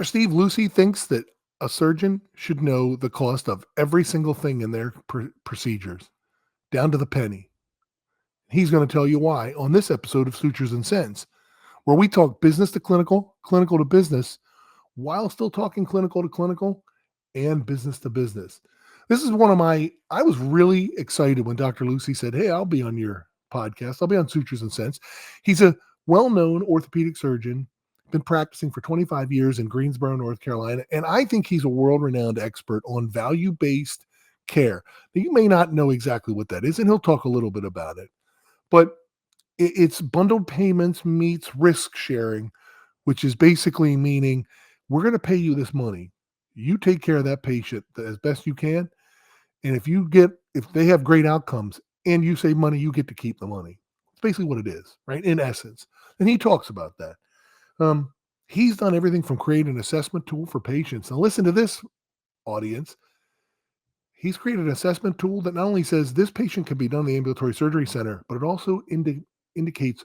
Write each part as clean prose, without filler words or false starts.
Dr. Steve Lucey thinks that a surgeon should know the cost of every single thing in their procedures, down to the penny. He's going to tell you why on this episode of Sutures and Sense, where we talk business to clinical, clinical to business, while still talking clinical to clinical and business to business. This is I was really excited when Dr. Lucey said, "Hey, I'll be on your podcast. I'll be on Sutures and Sense." He's a well-known orthopedic surgeon, been practicing for 25 years in Greensboro, North Carolina, and I think he's a world-renowned expert on value-based care. Now, you may not know exactly what that is, and he'll talk a little bit about it, but it's bundled payments meets risk sharing, which is basically meaning we're going to pay you this money. You take care of that patient as best you can. And if they have great outcomes and you save money, you get to keep the money. It's basically what it is, right? In essence. And he talks about that. He's done everything from create an assessment tool for patients. Now listen to this, audience. He's created an assessment tool that not only says this patient can be done in the ambulatory surgery center, but it also indicates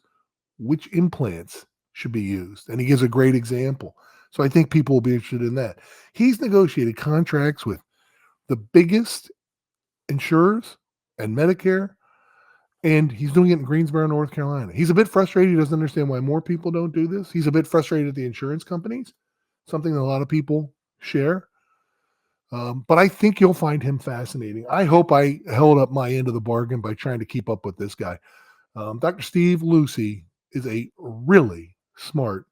which implants should be used. And he gives a great example. So I think people will be interested in that. He's negotiated contracts with the biggest insurers and Medicare, and he's doing it in Greensboro, North Carolina. He's a bit frustrated. He doesn't understand why more people don't do this. He's a bit frustrated at the insurance companies, something that a lot of people share. But I think you'll find him fascinating. I hope I held up my end of the bargain by trying to keep up with this guy. Dr. Steve Lucey is a really smart,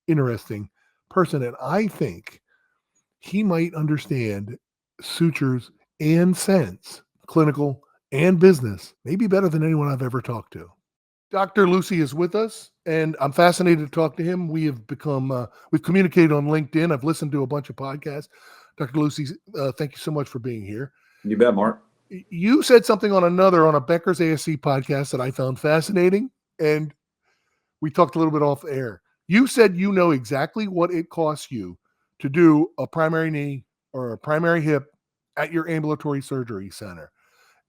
interesting person, and I think he might understand sutures and sense, clinical and business, maybe better than anyone I've ever talked to. Dr. Lucey is with us, and I'm fascinated to talk to him. We have we've communicated on LinkedIn. I've listened to a bunch of podcasts. Dr. Lucey, thank you so much for being here. You bet, Mark. You said something on a Becker's ASC podcast that I found fascinating, and we talked a little bit off air. You said you know exactly what it costs you to do a primary knee or a primary hip at your ambulatory surgery center,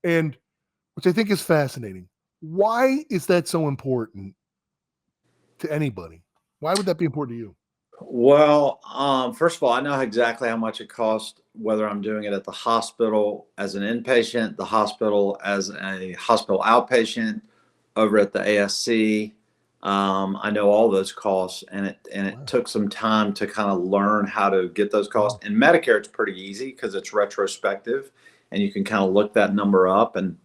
and which I think is fascinating. Why is that so important to anybody? Why would that be important to you? Well, first of all, I know exactly how much it costs, whether I'm doing it at the hospital as an inpatient, the hospital as a hospital outpatient, over at the ASC. I know all those costs, and it took some time to kind of learn how to get those costs. In Medicare, it's pretty easy because it's retrospective, and you can kind of look that number up and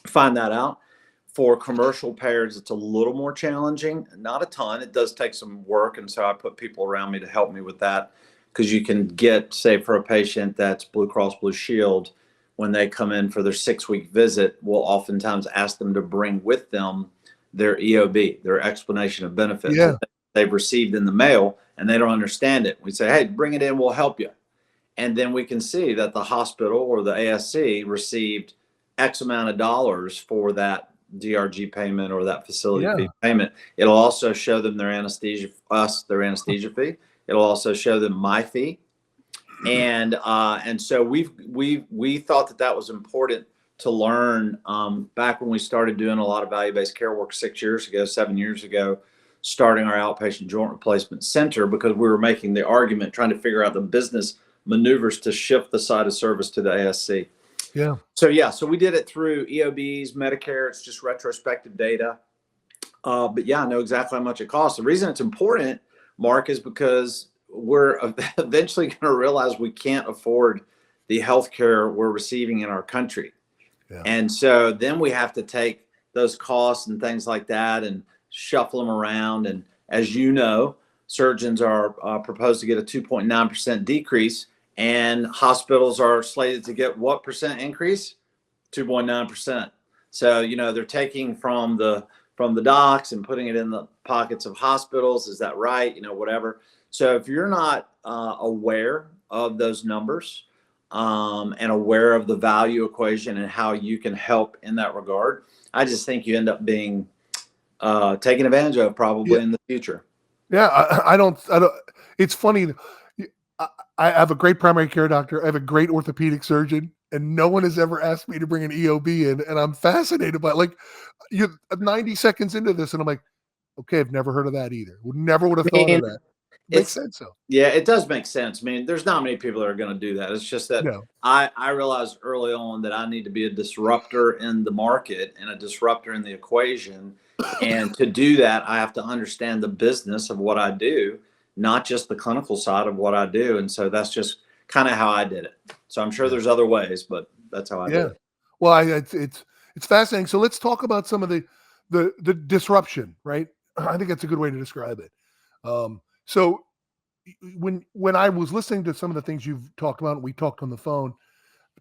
find that out. For commercial payers, it's a little more challenging, not a ton. It does take some work, and so I put people around me to help me with that, because you can get, say, for a patient that's Blue Cross Blue Shield, when they come in for their 6-week visit, we'll oftentimes ask them to bring with them their EOB, their explanation of benefits that they've received in the mail, and they don't understand it. We say, hey, bring it in, we'll help you. And then we can see that the hospital or the ASC received X amount of dollars for that DRG payment or that facility fee payment. It'll also show them their anesthesia fee. It'll also show them my fee. And so we thought that was important to learn back when we started doing a lot of value-based care work 7 years ago, starting our outpatient joint replacement center, because we were making the argument, trying to figure out the business maneuvers to shift the side of service to the ASC. So we did it through EOBs, Medicare. It's just retrospective data. But yeah, I know exactly how much it costs. The reason it's important, Mark, is because we're eventually going to realize we can't afford the healthcare we're receiving in our country. And so then we have to take those costs and things like that and shuffle them around. And as you know, surgeons are proposed to get a 2.9% decrease, and hospitals are slated to get what percent increase? 2.9%. So, they're taking from the docs and putting it in the pockets of hospitals. Is that right? Whatever. So if you're not aware of those numbers and aware of the value equation and how you can help in that regard, I just think you end up being taken advantage of probably in the future. Yeah, I don't. It's funny. I have a great primary care doctor. I have a great orthopedic surgeon, and no one has ever asked me to bring an EOB in. And I'm fascinated by you're 90 seconds into this, and I'm like, okay, I've never heard of that either. Never would have thought of that. makes It's sense though. yeah, it does make sense. I mean, there's not many people that are going to do that. It's just that No. I realized early on that I need to be a disruptor in the market and a disruptor in the equation. And to do that, I have to understand the business of what I do, not just the clinical side of what I do. And so that's just kind of how I did it. So I'm sure Yeah. there's other ways, but that's how I did Yeah. it. Well, it's fascinating. So let's talk about some of the disruption, right? I think that's a good way to describe it. So when I was listening to some of the things you've talked about, and we talked on the phone,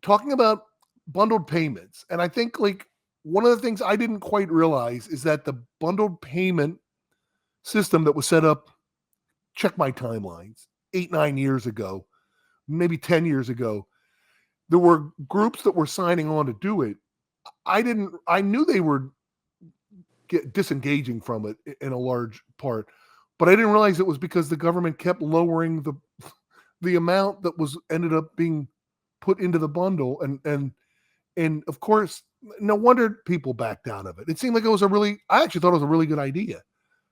talking about bundled payments, and I think like one of the things I didn't quite realize is that the bundled payment system that was set up, check my timelines, 8, 9 years ago, maybe 10 years ago, there were groups that were signing on to do it. I knew they were disengaging from it in a large part, but I didn't realize it was because the government kept lowering the amount that was ended up being put into the bundle, and of course, no wonder people backed out of it. It seemed like it was I actually thought it was a really good idea.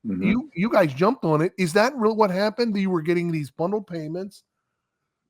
Hmm. You guys jumped on it. Is that really what happened? That you were getting these bundled payments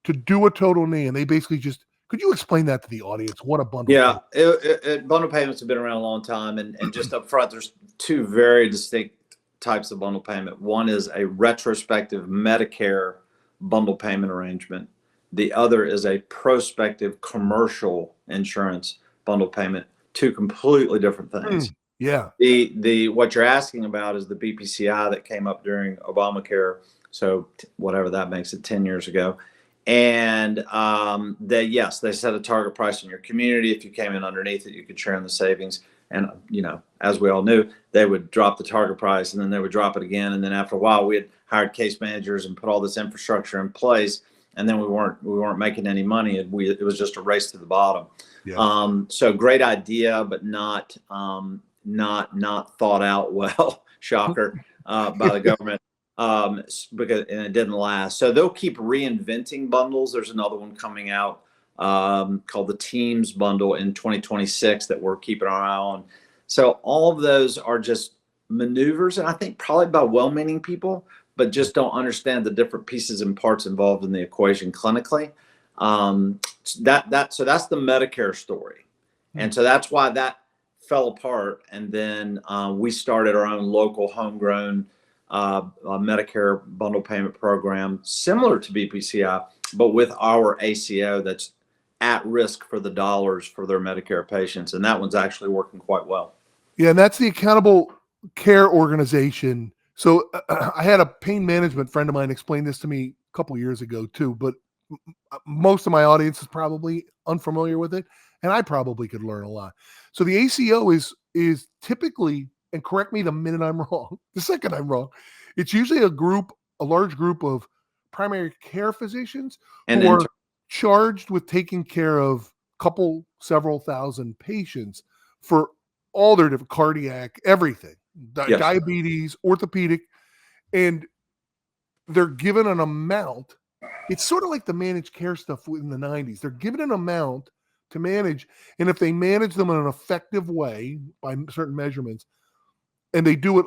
to do a total knee, and they basically just, could you explain that to the audience? What a bundled Yeah, payment. bundle payments have been around a long time, and just up front, there's two very distinct types of bundle payment. One is a retrospective Medicare bundle payment arrangement. The other is a prospective commercial insurance bundle payment. Two completely different things. Yeah. The what you're asking about is the BPCI that came up during Obamacare. So whatever that makes it, 10 years ago. And yes, they set a target price in your community. If you came in underneath it, you could share in the savings. And as we all knew, they would drop the target price, and then they would drop it again. And then after a while, we had hired case managers and put all this infrastructure in place, and then we weren't making any money. It was just a race to the bottom. Yeah. So great idea, but not thought out well. Shocker, by the government. Because and it didn't last. So they'll keep reinventing bundles. There's another one coming out called the Teams bundle in 2026 that we're keeping our eye on. So all of those are just maneuvers, and I think probably by well-meaning people, but just don't understand the different pieces and parts involved in the equation clinically. So that's the Medicare story, and so that's why that fell apart. And then we started our own local homegrown Medicare bundle payment program, similar to BPCI, but with our ACO that's at risk for the dollars for their Medicare patients. And that one's actually working quite well. Yeah, and that's the Accountable Care Organization. So I had a pain management friend of mine explain this to me a couple years ago too, but most of my audience is probably unfamiliar with it, and I probably could learn a lot. So the ACO is typically, and correct me the minute I'm wrong, the second I'm wrong, it's usually a large group of primary care physicians And who then are charged with taking care of several thousand patients for all their different cardiac, everything, yes, diabetes, orthopedic, and they're given an amount. It's sort of like the managed care stuff in the 90s. They're given an amount to manage, and if they manage them in an effective way by certain measurements, and they do it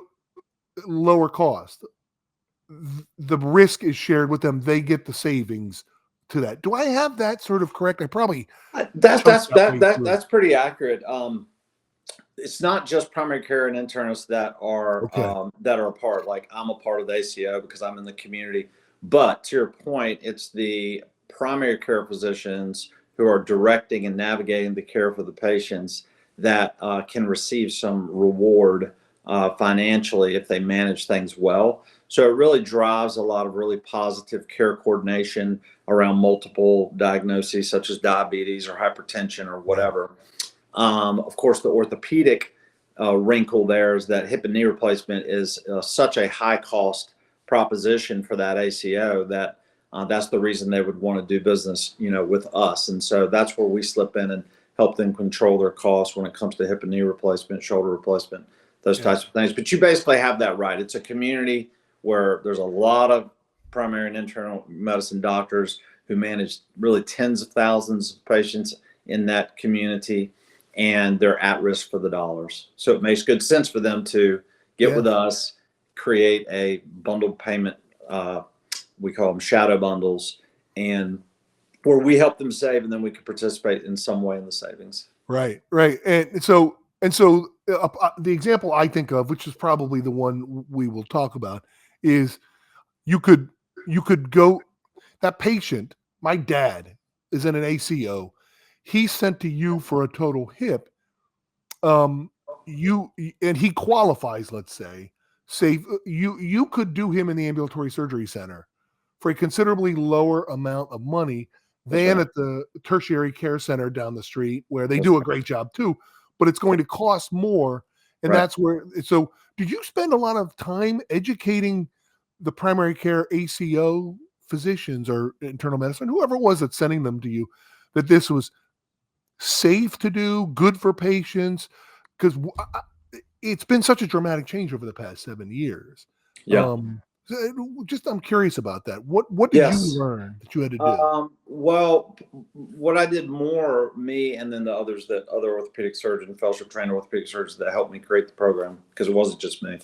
lower cost, the risk is shared with them. They get the savings to that. Do I have that sort of correct? I probably chunked that way through. that's pretty accurate. It's not just primary care and internists Okay. that are a part. Like I'm a part of the ACO because I'm in the community. But to your point, it's the primary care physicians who are directing and navigating the care for the patients that can receive some reward financially if they manage things well. So it really drives a lot of really positive care coordination around multiple diagnoses such as diabetes or hypertension or whatever. Of course, the orthopedic wrinkle there is that hip and knee replacement is such a high cost proposition for that ACO that that's the reason they would want to do business, with us. And so that's where we slip in and help them control their costs when it comes to hip and knee replacement, shoulder replacement, those types of things. But you basically have that right. It's a community where there's a lot of primary and internal medicine doctors who manage really tens of thousands of patients in that community, and they're at risk for the dollars. So it makes good sense for them to get with us, create a bundled payment we call them shadow bundles, and where we help them save, and then we can participate in some way in the savings. Right, right. The example I think of, which is probably the one we will talk about, is you could go, that patient, my dad is in an ACO. He's sent to you for a total hip. And he qualifies, let's say, you could do him in the ambulatory surgery center for a considerably lower amount of money than right. at the tertiary care center down the street, where they That's do a right. great job too, but it's going to cost more. And Right. that's where, so did you spend a lot of time educating the primary care ACO physicians or internal medicine, whoever it was that's sending them to you, that this was safe to do, good for patients? Because it's been such a dramatic change over the past 7 years. Yeah. Just I'm curious about that. What did you Yes. learn that you had to do? Well, what I did more, me and then the others, that other orthopedic surgeon, fellowship trained orthopedic surgeons that helped me create the program, because it wasn't just me.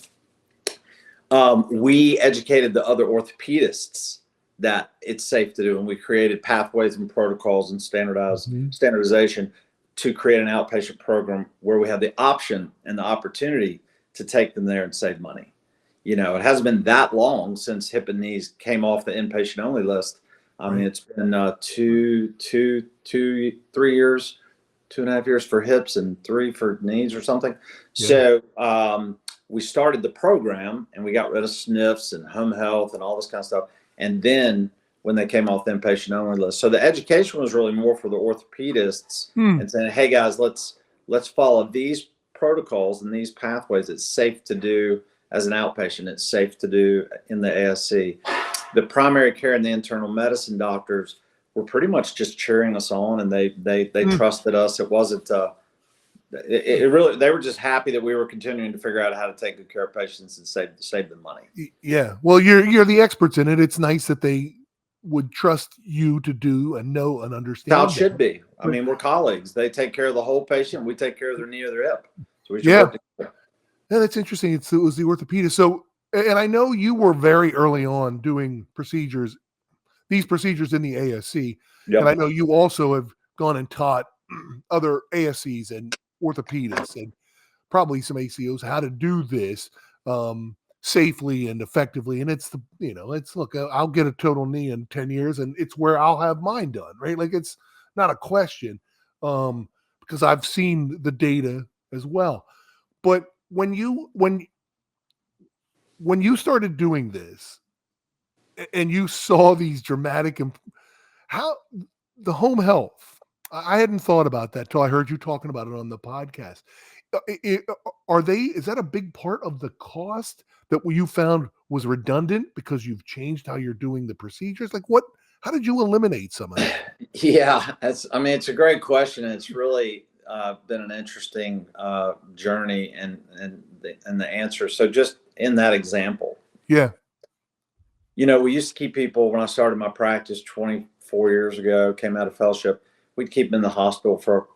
We educated the other orthopedists that it's safe to do, and we created pathways and protocols and standardization to create an outpatient program where we have the option and the opportunity to take them there and save money. It hasn't been that long since hip and knees came off the inpatient only list. I mean, it's been 3 years, 2.5 years for hips and 3 for knees or something. Yeah. So we started the program, and we got rid of SNFs and home health and all this kind of stuff. And then when they came off the inpatient only list, so the education was really more for the orthopedists and saying, hey guys, let's follow these protocols and these pathways. It's safe to do as an outpatient. It's safe to do in the ASC. The primary care and the internal medicine doctors were pretty much just cheering us on, and they trusted us. It wasn't it really, they were just happy that we were continuing to figure out how to take good care of patients and save them money. Yeah. Well, you're the experts in it. It's nice that they would trust you to do and know and understand. How it should be. I mean, we're colleagues. They take care of the whole patient. We take care of their knee or their hip. So we should work together. Yeah, that's interesting. It was the orthopedist. So, and I know you were very early on doing these procedures in the ASC. Yep. And I know you also have gone and taught other ASCs and orthopedists and probably some ACOs how to do this safely and effectively. And it's look, I'll get a total knee in 10 years and it's where I'll have mine done, right? Like, it's not a question because I've seen the data as well. But when you started doing this and you saw these dramatic how the home health, I hadn't thought about that till I heard you talking about it on the podcast. Is that a big part of the cost that you found was redundant because you've changed how you're doing the procedures? Like, how did you eliminate some of that? Yeah, it's a great question. And it's really been an interesting journey and the answer. So just in that example, yeah, we used to keep people, when I started my practice 24 years ago, came out of fellowship, we'd keep them in the hospital for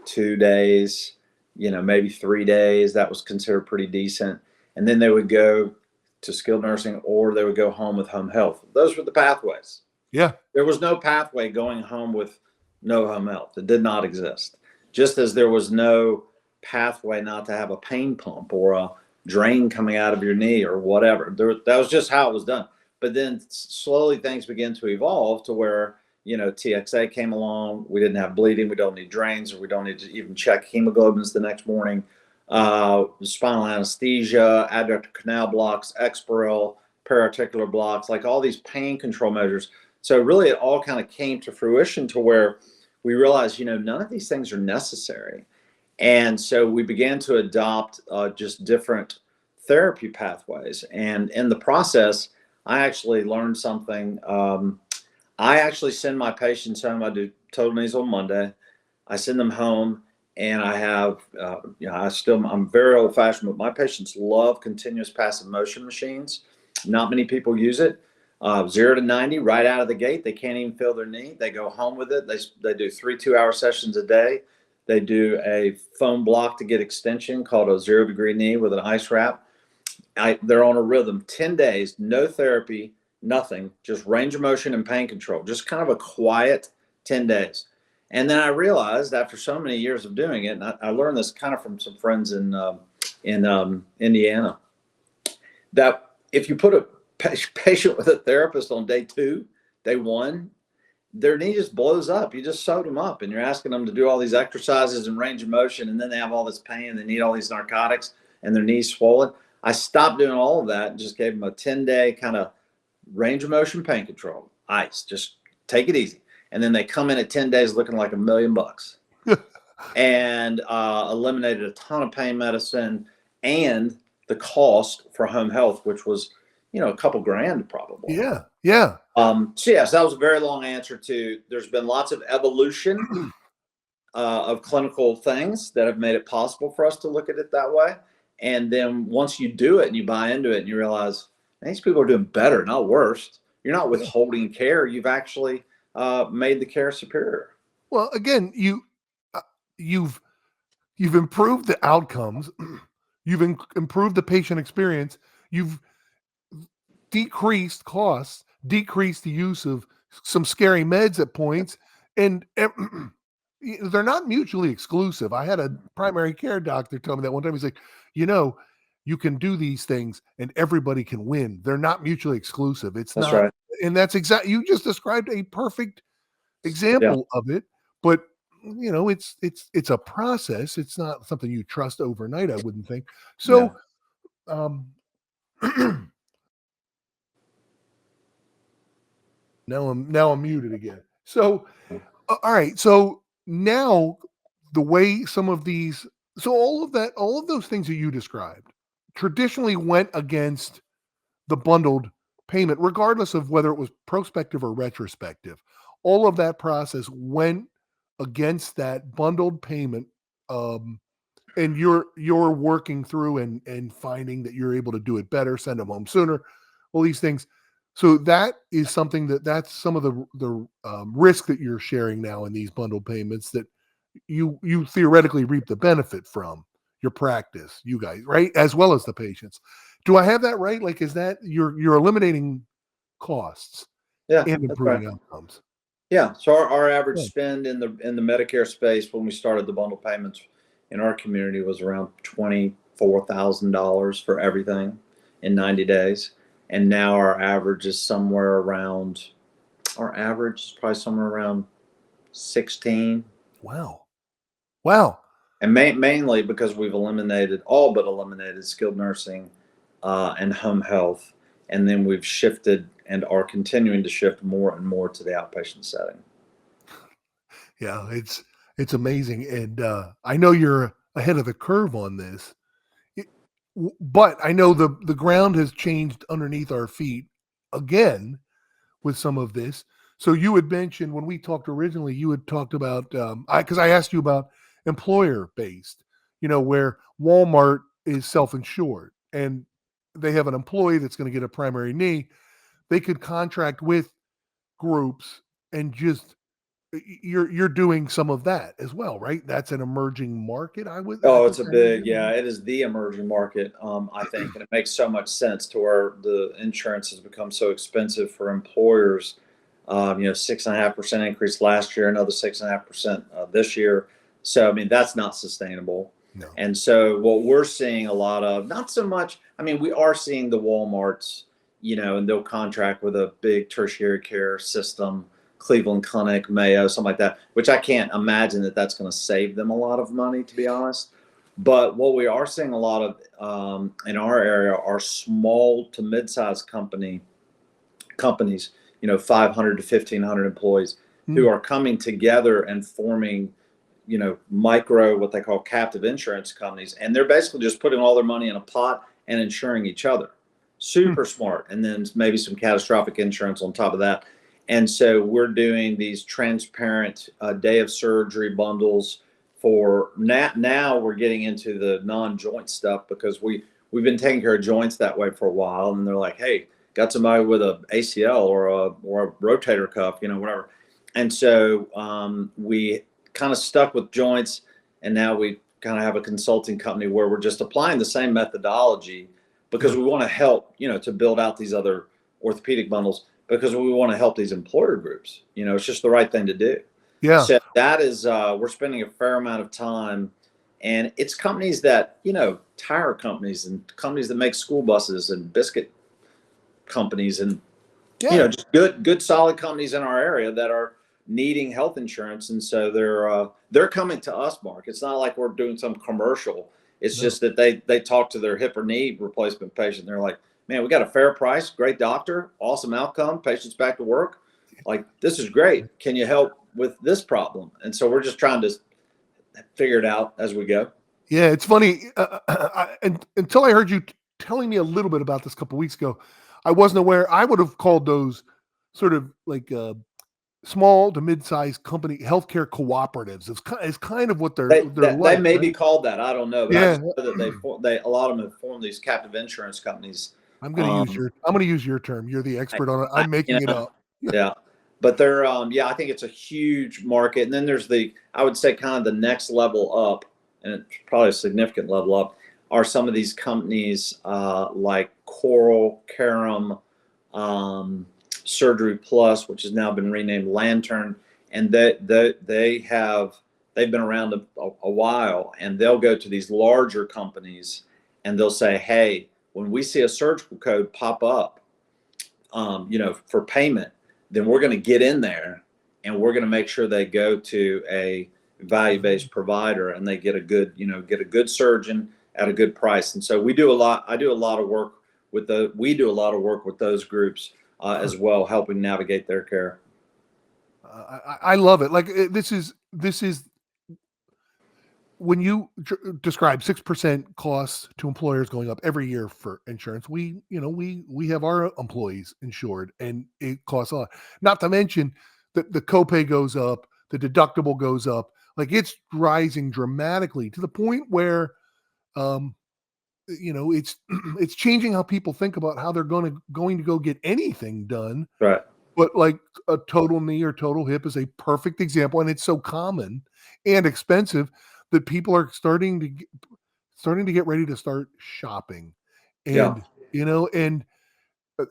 2 days, maybe 3 days. That was considered pretty decent. And then they would go to skilled nursing, or they would go home with home health. Those were the pathways. Yeah. There was no pathway going home with no home health. It did not exist. Just as there was no pathway not to have a pain pump or a drain coming out of your knee or whatever. That was just how it was done. But then slowly things began to evolve to where, TXA came along. We didn't have bleeding. We don't need drains, or we don't need to even check hemoglobins the next morning. Spinal anesthesia, adductor canal blocks, Exparel, paraarticular blocks, like all these pain control measures. So really it all kind of came to fruition to where we realized, none of these things are necessary. And so we began to adopt just different therapy pathways. And in the process, I actually learned something. I actually send my patients home. I do total knees on Monday. I send them home, and I have, I'm very old fashioned, but my patients love continuous passive motion machines. Not many people use it. 0 to 90 right out of the gate. They can't even feel their knee. They go home with it. They do 3 2-hour sessions a day. They do a foam block to get extension called a 0-degree knee with an ice wrap. They're on a rhythm, 10 days, no therapy, nothing, just range of motion and pain control, just kind of a quiet 10 days. And then I realized after so many years of doing it, and I learned this kind of from some friends in Indiana, that if you put a patient with a therapist on day 2, day 1, their knee just blows up. You just sewed them up and you're asking them to do all these exercises and range of motion, and then they have all this pain, they need all these narcotics and their knees swollen. I stopped doing all of that and just gave them a 10-day kind of range of motion pain control, ice, just take it easy. And then they come in at 10 days looking like $1 million and eliminated a ton of pain medicine and the cost for home health, which was, a couple grand probably. Yeah. Yeah. So yes, that was a very long answer to, there's been lots of evolution of clinical things that have made it possible for us to look at it that way. And then once you do it and you buy into it and you realize these people are doing better, not worse, you're not withholding care. You've actually made the care superior. Well, again, you've improved the outcomes. You've improved the patient experience. You've decreased costs, decreased the use of some scary meds at points, and they're not mutually exclusive. I had a primary care doctor tell me that one time. He's like, you can do these things and everybody can win. They're not mutually exclusive. That's not right. And that's exactly, you just described a perfect example of it. But it's a process. It's not something you trust overnight, I wouldn't think. So now I'm muted again. So all right. So now the way some of these, so all of those things that you described traditionally went against the bundled payment, regardless of whether it was prospective or retrospective. All of that process went against that bundled payment. And you're working through and finding that you're able to do it better, send them home sooner, all these things. So that is something that's some of the risk that you're sharing now in these bundled payments that you theoretically reap the benefit from your practice, you guys, right? As well as the patients. Do I have that right? Like, is that you're eliminating costs and improving outcomes? Yeah. So our average spend in the Medicare space when we started the bundle payments in our community was around $24,000 for everything in 90 days. And now our average is probably somewhere around 16. Wow. And mainly because we've all but eliminated skilled nursing and home health. And then we've shifted and are continuing to shift more and more to the outpatient setting. Yeah, it's amazing. And I know you're ahead of the curve on this, but I know the ground has changed underneath our feet again with some of this. So you had mentioned when we talked originally, you had talked about, because I asked you about employer-based, where Walmart is self-insured and they have an employee that's going to get a primary knee. They could contract with groups and just, you're doing some of that as well, right? That's an emerging market. It is the emerging market, I think, and it makes so much sense to where the insurance has become so expensive for employers. 6.5% increase last year, another 6.5% this year. So, that's not sustainable. No. And so what we're seeing a lot of, not so much, we are seeing the Walmarts, and they'll contract with a big tertiary care system, Cleveland Clinic, Mayo, something like that, which I can't imagine that that's going to save them a lot of money, to be honest. But what we are seeing a lot of in our area are small to mid-sized companies, 500 to 1,500 employees who are coming together and forming, micro, what they call captive insurance companies. And they're basically just putting all their money in a pot and insuring each other. Super smart. And then maybe some catastrophic insurance on top of that. And so we're doing these transparent day of surgery bundles for now we're getting into the non-joint stuff because we've been taking care of joints that way for a while. And they're like, hey, got somebody with a ACL or a rotator cuff, whatever. And so we kind of stuck with joints, and now we kind of have a consulting company where we're just applying the same methodology because we want to help, to build out these other orthopedic bundles because we want to help these employer groups. It's just the right thing to do. Yeah. So that is, we're spending a fair amount of time, and it's companies that, tire companies and companies that make school buses and biscuit companies and, Yeah. just good, solid companies in our area that are needing health insurance. And so they're coming to us, Mark. It's not like we're doing some commercial. It's No. just that they talk to their hip or knee replacement patient. They're like, man, we got a fair price, great doctor, awesome outcome, patient's back to work. Like, this is great. Can you help with this problem? And so we're just trying to figure it out as we go. Yeah, it's funny. Until I heard you telling me a little bit about this a couple weeks ago, I wasn't aware. I would have called those sort of like small to mid-sized company healthcare cooperatives. It's kind of what they're They like. may Right? be called that. I don't know, but I Yeah, just know that they a lot of them have formed these captive insurance companies. I'm going to use your term. You're the expert on it. I'm making it up. Yeah, but they're yeah, I think it's a huge market. And then there's I would say kind of the next level up, and it's probably a significant level up, are some of these companies like Coral, Carum, Surgery Plus, which has now been renamed Lantern, and they've been around a while, and they'll go to these larger companies and they'll say, hey, when we see a surgical code pop up, for payment, then we're going to get in there and we're going to make sure they go to a value-based provider and they get a good surgeon at a good price. And so we do I do a lot of work with those groups as well, helping navigate their care. I love it. Like this is when you describe 6% costs to employers going up every year for insurance. We have our employees insured, and it costs a lot. Not to mention that the copay goes up, the deductible goes up. Like, it's rising dramatically to the point where, it's it's changing how people think about how they're going to go get anything done. Right. But like a total knee or total hip is a perfect example, and it's so common and expensive that people are starting to get ready to start shopping. And and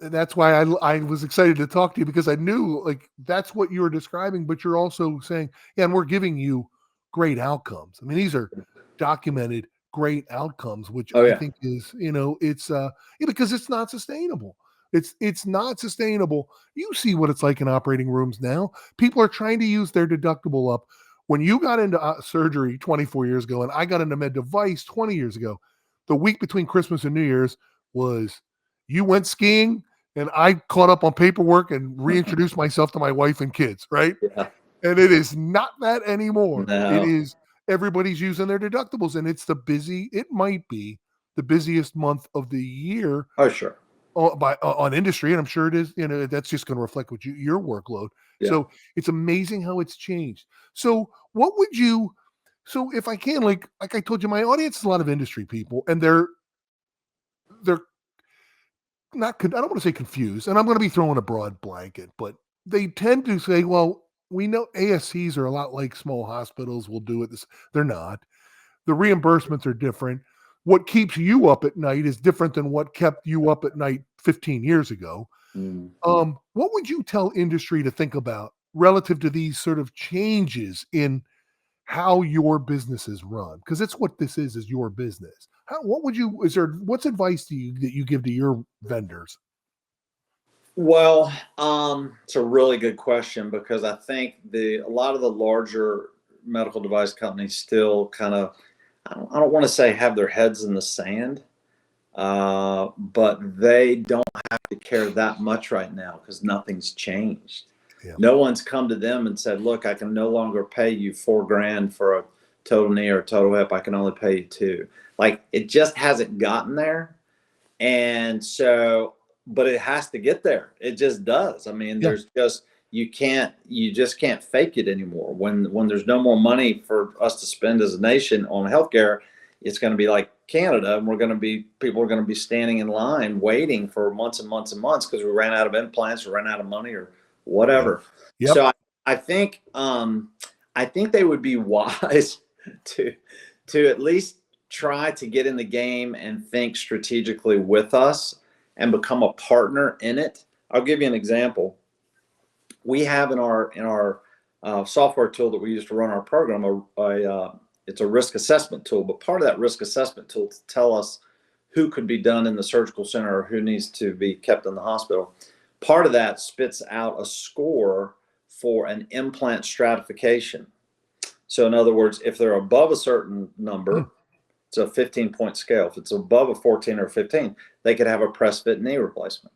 that's why I was excited to talk to you, because I knew, like, that's what you were describing, but you're also saying, yeah, and we're giving you great outcomes. I mean, these are documented great outcomes, which I think is, it's because it's not sustainable. It's not sustainable. You see what it's like in operating rooms now. People are trying to use their deductible up. When you got into surgery 24 years ago, and I got into med device 20 years ago, the week between Christmas and New Year's was, you went skiing and I caught up on paperwork and reintroduced myself to my wife and kids, right? Yeah. And it is not that anymore. No. It is, everybody's using their deductibles, and it might be the busiest month of the year. Oh, sure. On industry, and I'm sure it is. That's just going to reflect what your workload. Yeah. So it's amazing how it's changed. So if I can, like I told you, my audience is a lot of industry people, and they're not, I don't want to say confused, and I'm going to be throwing a broad blanket, but they tend to say, well, we know ASCs are a lot like small hospitals. We'll do it. They're not. The reimbursements are different. What keeps you up at night is different than what kept you up at night 15 years ago. Mm-hmm. What would you tell industry to think about relative to these sort of changes in how your business is run? Because it's what this is your business. What's advice that you give to your vendors? Well, it's a really good question, because I think a lot of the larger medical device companies still kind of, I don't want to say have their heads in the sand, but they don't have to care that much right now because nothing's changed. Yeah. No one's come to them and said, look, I can no longer pay you $4,000 for a total knee or a total hip. I can only pay you $2,000. Like, it just hasn't gotten there. And so, but it has to get there. It just does. I mean, there's just, you just can't fake it anymore. When there's no more money for us to spend as a nation on healthcare, it's going to be like Canada, and people are going to be standing in line waiting for months and months and months because we ran out of implants or ran out of money or whatever. Yep. So I think they would be wise to at least try to get in the game and think strategically with us and become a partner in it. I'll give you an example. We have in our software tool that we use to run our program, it's a risk assessment tool. But part of that risk assessment tool to tell us who could be done in the surgical center or who needs to be kept in the hospital. Part of that spits out a score for an implant stratification. So in other words, if they're above a certain number, it's a 15-point scale. If it's above a 14 or 15, they could have a press fit knee replacement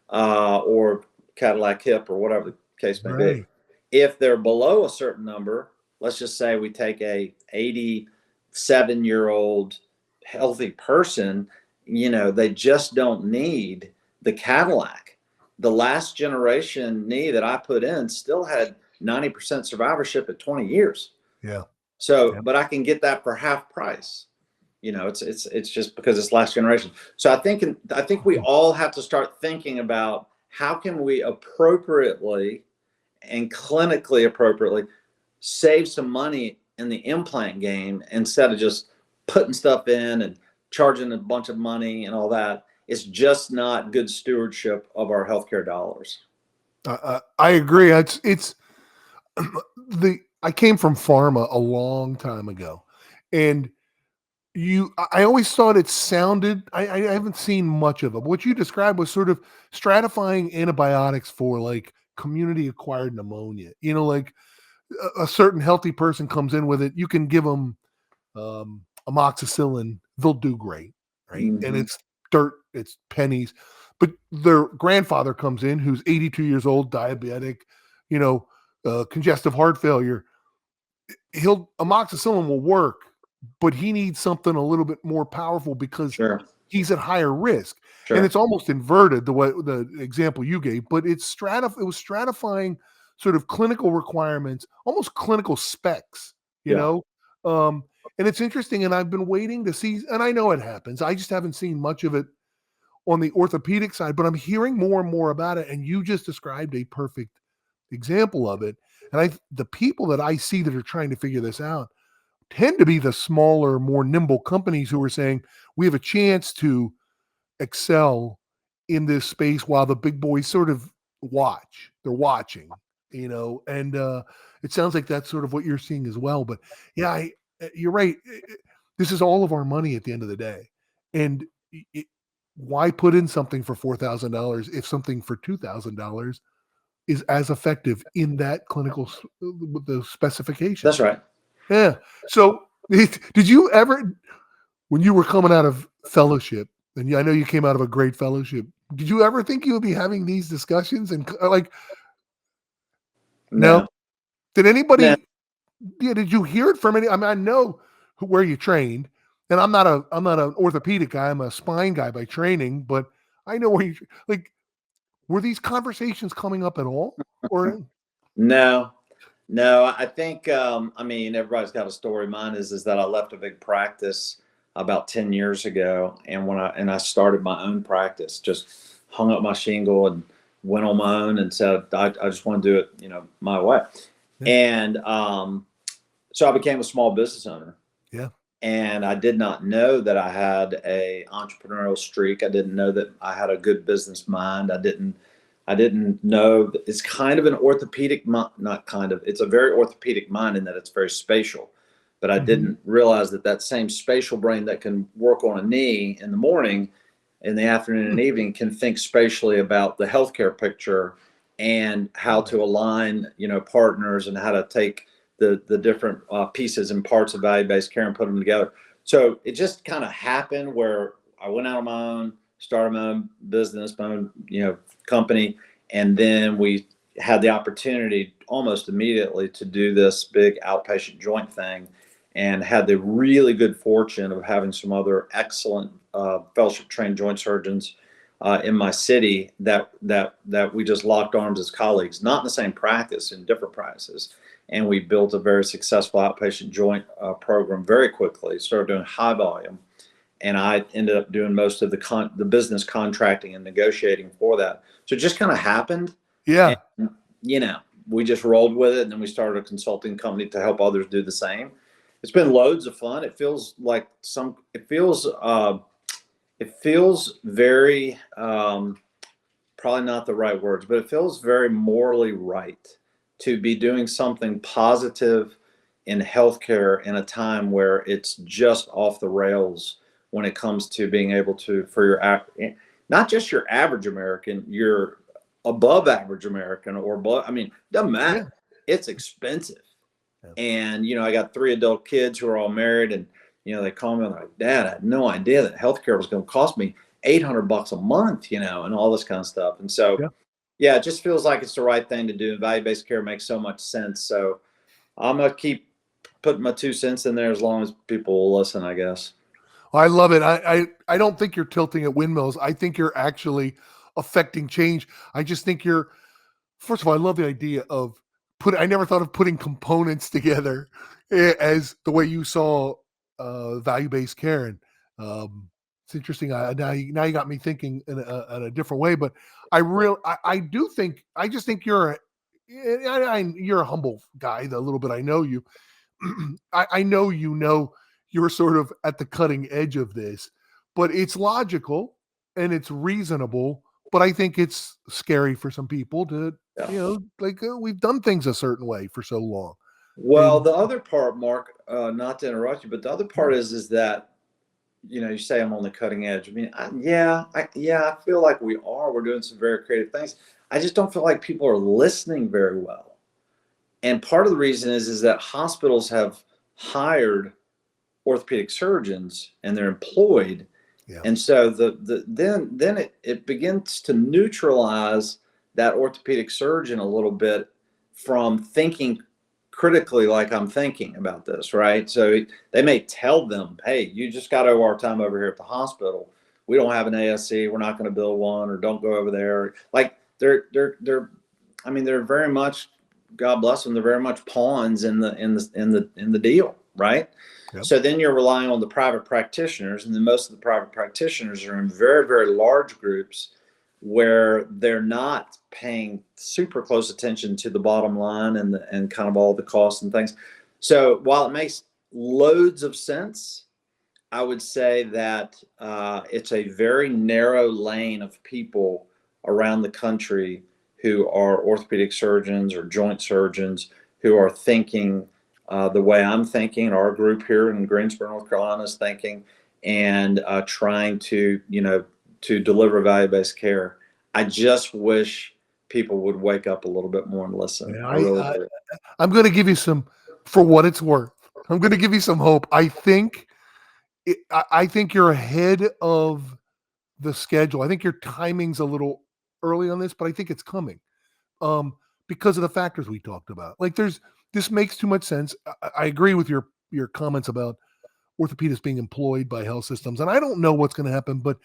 or Cadillac hip or whatever the case may be. If they're below a certain number, let's just say we take a 87-year-old healthy person, they just don't need the Cadillac. The last generation knee that I put in still had 90% survivorship at 20 years. Yeah. So, but I can get that for half price. It's just because it's last generation. So I think we all have to start thinking about how can we appropriately and clinically appropriately save some money in the implant game instead of just putting stuff in and charging a bunch of money and all that. It's just not good stewardship of our healthcare dollars. I agree. It's I came from pharma a long time ago, and I always thought it sounded, I haven't seen much of it. What you described was sort of stratifying antibiotics for like community acquired pneumonia. Like a certain healthy person comes in with it, you can give them amoxicillin, they'll do great, right? Mm-hmm. And it's dirt, it's pennies. But their grandfather comes in who's 82 years old, diabetic, congestive heart failure. Amoxicillin will work, but he needs something a little bit more powerful because he's at higher risk. And it's almost inverted the example you gave, but it was stratifying sort of clinical requirements, almost clinical specs, and it's interesting. And I've been waiting to see, and I know it happens. I just haven't seen much of it on the orthopedic side, but I'm hearing more and more about it. And you just described a perfect example of it. And the people that I see that are trying to figure this out tend to be the smaller, more nimble companies who are saying, we have a chance to excel in this space while the big boys sort of watch. They're watching, and it sounds like that's sort of what you're seeing as well. But yeah, you're right. This is all of our money at the end of the day. And why put in something for $4,000 if something for $2,000 is as effective in that clinical with the specifications? That's right. Yeah. So did you ever, when you were coming out of fellowship, and I know you came out of a great fellowship, did you ever think you would be having these discussions? And no? Did anybody, did you hear it from any, I mean, I know where you trained, and I'm not an orthopedic guy. I'm a spine guy by training, but I know where were these conversations coming up at all? Or No, I think, everybody's got a story. Mine is that I left a big practice about 10 years ago. And I started my own practice, just hung up my shingle and went on my own and said, I just want to do it, my way. Yeah. And, so I became a small business owner. Yeah. And I did not know that I had a entrepreneurial streak. I didn't know that I had a good business mind. I didn't know that it's kind of an orthopedic, not kind of, it's a very orthopedic mind in that it's very spatial. But I didn't realize that same spatial brain that can work on a knee in the morning, in the afternoon and evening, can think spatially about the healthcare picture and how to align, partners and how to take the different pieces and parts of value-based care and put them together. So it just kind of happened where I went out on my own, started my own business, my own, company. And then we had the opportunity almost immediately to do this big outpatient joint thing, and had the really good fortune of having some other excellent fellowship trained joint surgeons in my city that we just locked arms as colleagues, not in the same practice, in different practices. And we built a very successful outpatient joint program very quickly, started doing high volume. And I ended up doing most of the business contracting and negotiating for that. So it just kind of happened. Yeah. And, we just rolled with it. And then we started a consulting company to help others do the same. It's been loads of fun. It feels like it feels very probably not the right words, but it feels very morally right to be doing something positive in healthcare in a time where it's just off the rails when it comes to being able to, for your, not just your average American, your above average American or below, I mean, doesn't Yeah. matter. It's expensive. Yeah. And, I got 3 adult kids who are all married, and, they call me and they're like, Dad, I had no idea that healthcare was going to cost me $800 a month, and all this kind of stuff. And so, Yeah. yeah, it just feels like it's the right thing to do. Value-based care makes so much sense. So I'm going to keep putting my 2 cents in there as long as people will listen, I guess. I love it. I don't think you're tilting at windmills. I think you're actually affecting change. I just think first of all, I love the idea of I never thought of putting components together as the way you saw value-based care. And it's interesting. Now you got me thinking in a different way, but I do think, I just think you're a humble guy. The little bit I know you, I know you're sort of at the cutting edge of this, but it's logical and it's reasonable. But I think it's scary for some people to, we've done things a certain way for so long. Well, And the other part, Mark, not to interrupt you, but the other part is that, you say I'm on the cutting edge. I mean, I feel like we are. We're doing some very creative things. I just don't feel like people are listening very well. And part of the reason is that hospitals have hired orthopedic surgeons and they're employed. yeah, And so then it begins to neutralize that orthopedic surgeon a little bit from thinking critically like I'm thinking about this, right? So they may tell them, hey, you just got OR time over here at the hospital. We don't have an ASC. We're not going to build one, or don't go over there. Like they're I mean, they're very much, God bless them, they're very much pawns in the deal, right? yep. So then you're relying on the private practitioners, and then most of the private practitioners are in very, very large groups where they're not paying super close attention to the bottom line and kind of all the costs and things. So while it makes loads of sense, I would say that it's a very narrow lane of people around the country who are orthopedic surgeons or joint surgeons who are thinking the way I'm thinking, our group here in Greensboro, North Carolina is thinking, and trying to deliver value-based care. I just wish people would wake up a little bit more and listen. Yeah, I really do. I'm going to give you some, for what it's worth. I'm going to give you some hope. I think you're ahead of the schedule. I think your timing's a little early on this, but I think it's coming. Because of the factors we talked about. Like this makes too much sense. I agree with your comments about orthopedists being employed by health systems. And I don't know what's going to happen, but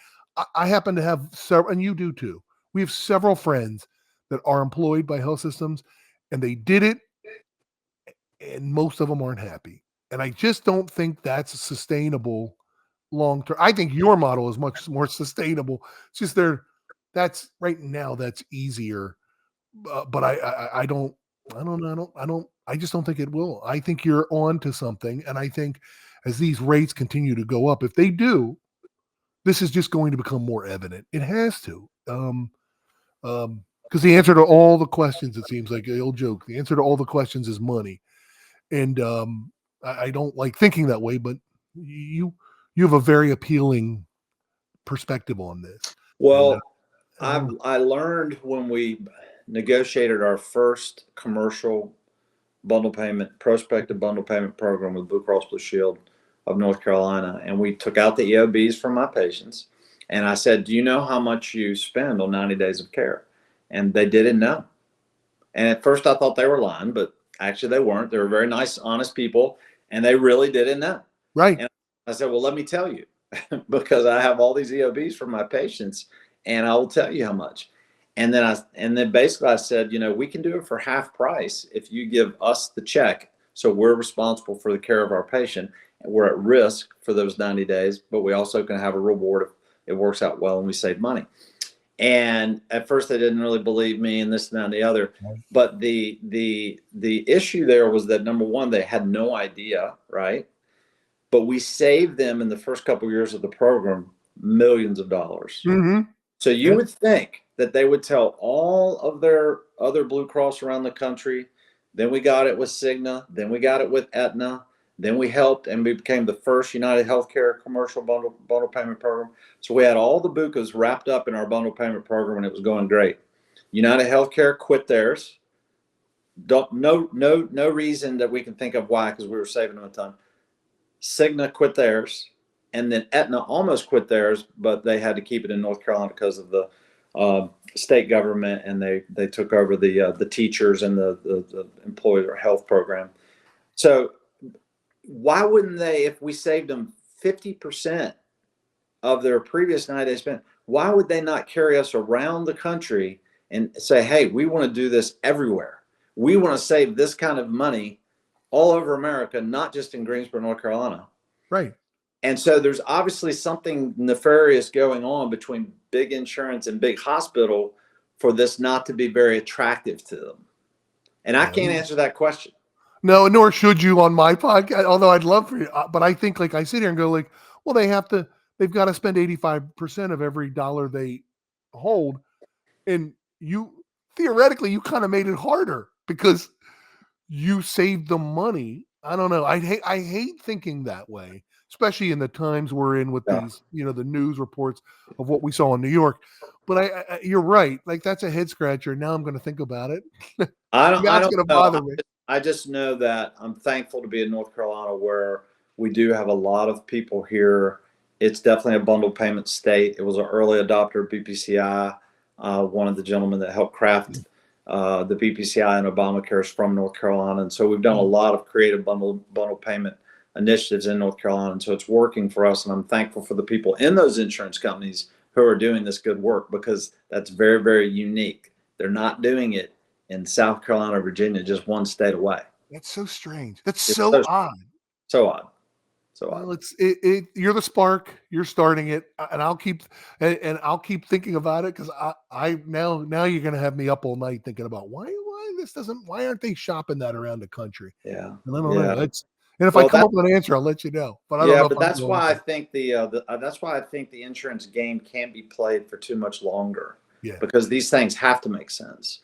I happen to have several, and you do too. We have several friends that are employed by health systems, and they did it, and most of them aren't happy. And I just don't think that's sustainable long term. I think your model is much more sustainable. It's just that's right now, that's easier. But I don't know. I just don't think it will. I think you're on to something. And I think as these rates continue to go up, if they do, this is just going to become more evident. It has to. Because the answer to all the questions, it seems like the old joke, the answer to all the questions is money. And I don't like thinking that way, but you have a very appealing perspective on this. Well, And, I learned when we negotiated our first commercial prospective bundle payment program with Blue Cross Blue Shield of North Carolina, and we took out the EOBs from my patients. And I said, do you know how much you spend on 90 days of care? And they didn't know. And at first I thought they were lying, but actually they weren't. They were very nice, honest people, and they really didn't know. right. And I said, well, let me tell you, because I have all these EOBs from my patients, and I will tell you how much. And then basically I said, we can do it for half price if you give us the check. So we're responsible for the care of our patient, and we're at risk for those 90 days, but we also can have a reward if it works out well and we save money. And at first they didn't really believe me, and this and that and the other. But the issue there was that, number one, they had no idea, right? But we saved them in the first couple of years of the program millions of dollars. Mm-hmm. So you would think that they would tell all of their other Blue Cross around the country. Then we got it with Cigna. Then we got it with Aetna. Then we helped and we became the first United Healthcare commercial bundle payment program. So we had all the BUCAs wrapped up in our bundle payment program, and it was going great. United Healthcare quit theirs. No reason that we can think of why, because we were saving them a ton. Cigna quit theirs, and then Aetna almost quit theirs, but they had to keep it in North Carolina because of the state government, and they took over the teachers and the employer health program. So why wouldn't they, if we saved them 50% of their previous 90-day spend, why would they not carry us around the country and say, hey, we want to do this everywhere. We want to save this kind of money all over America, not just in Greensboro, North Carolina. Right. And so there's obviously something nefarious going on between big insurance and big hospital for this not to be very attractive to them. And I can't answer that question. No, nor should you on my podcast, although I'd love for you. But I think, like, I sit here and go, like, well, they've got to spend 85% of every dollar they hold. And theoretically, you kind of made it harder because you saved them money. I don't know. I hate thinking that way, especially in the times we're in with these, the news reports of what we saw in New York. But you're right. Like, that's a head scratcher. Now I'm going to think about it. I don't going to bother me. I just know that I'm thankful to be in North Carolina, where we do have a lot of people here. It's definitely a bundle payment state. It was an early adopter of BPCI. One of the gentlemen that helped craft the BPCI and Obamacare is from North Carolina. And so we've done a lot of creative bundle payment initiatives in North Carolina. And so it's working for us. And I'm thankful for the people in those insurance companies who are doing this good work, because that's very, very unique. They're not doing it in South Carolina, Virginia, just one state away. That's so strange. That's so odd. So odd. Well, you're the spark. You're starting it, and I'll keep thinking about it, because I now you're going to have me up all night thinking about why aren't they shopping that around the country? Yeah, and I don't know. If I come up with an answer, I'll let you know. But I don't know. But that's why I think that's why I think the insurance game can't be played for too much longer. Yeah, because these things have to make sense.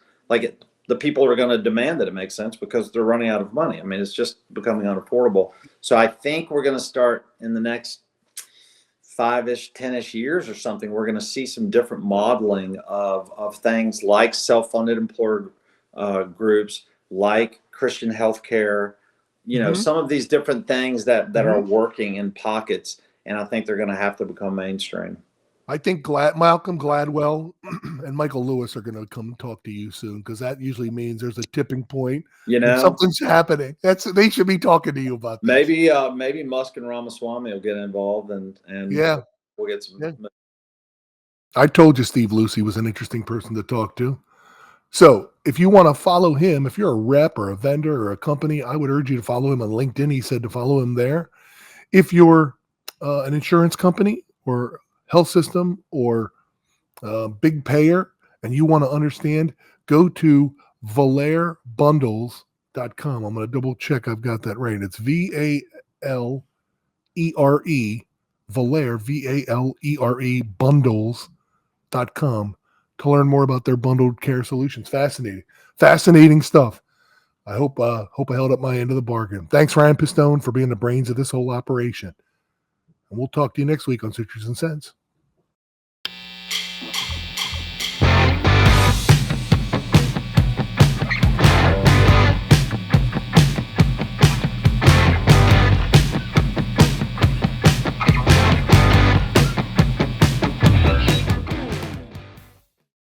The people are going to demand that it makes sense because they're running out of money. I mean, it's just becoming unaffordable. So I think we're going to start in the next 5-ish, 10-ish years or something. We're going to see some different modeling of things like self-funded employer groups, like Christian healthcare, some of these different things that are working in pockets. And I think they're going to have to become mainstream. I think Malcolm Gladwell and Michael Lewis are going to come talk to you soon, because that usually means there's a tipping point. Something's happening. They should be talking to you about this. Maybe Musk and Ramaswamy will get involved, and we'll get some. Yeah. I told you Steve Lucey was an interesting person to talk to. So if you want to follow him, if you're a rep or a vendor or a company, I would urge you to follow him on LinkedIn. He said to follow him there. If you're an insurance company or health system or big payer and you want to understand, go to ValaireBundles.com. I'm going to double check I've got that right. It's VALERE, Valaire, VALERE, bundles.com to learn more about their bundled care solutions. Fascinating stuff. I hope I held up my end of the bargain. Thanks, Ryan Pistone, for being the brains of this whole operation. And we'll talk to you next week on Sutures and Cents.